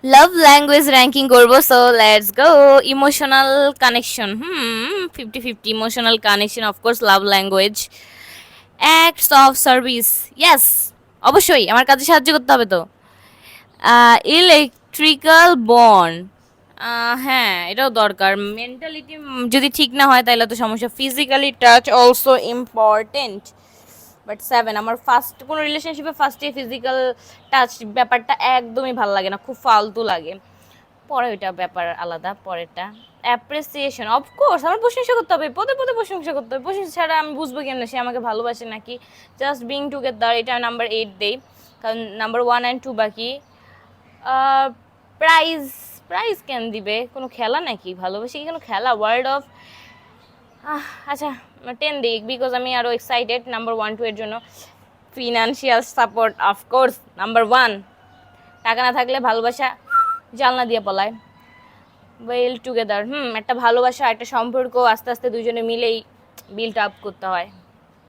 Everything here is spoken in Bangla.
লাভ ল্যাঙ্গুয়েজ র্যাঙ্কিং করবো, so let's go. Emotional connection, 50-50 emotional connection, of course love language. Acts of service, yes, অবশ্যই আমার কাজে সাহায্য করতে হবে তো। ইলেকট্রিক্যাল বন্ড, হ্যাঁ এটাও দরকার। মেন্টালিটি যদি ঠিক না হয় তাহলে তো সমস্যা। Physically touch also important. But 7, আমার ফার্স্ট কোনো রিলেশনশিপে ফার্স্টে ফিজিক্যাল টাচ ব্যাপারটা একদমই ভালো লাগে না, খুব ফালতু লাগে। পরে ওইটা ব্যাপার আলাদা, পরেরটা। অ্যাপ্রিসিয়েশন, অফকোর্স আমার প্রশংসা করতে হবে, পদে পদে প্রশংসা করতে হবে। প্রশংসা ছাড়া আমি বুঝবো কেন সে আমাকে ভালোবাসে নাকি। জাস্ট বিং টুগেদার, এটা নাম্বার 8 দেই, কারণ নাম্বার 1 অ্যান্ড 2 বাকি। প্রাইজ, প্রাইজ কেন দিবে, কোনো খেলা নাকি? ভালোবাসি কি কোনো খেলা? ওয়ার্ল্ড অফ, আচ্ছা 10 দিই, বিকজ আমি আরও এক্সাইটেড নাম্বার 1-2 এর জন্য। Financial support, of course number 1। টাকা না থাকলে ভালোবাসা জানলা দিয়ে পলায়। ওয়েল টুগেদার, একটা ভালোবাসা, একটা সম্পর্ক আস্তে আস্তে দুজনে মিলেই বিল্ড আপ করতে হয়।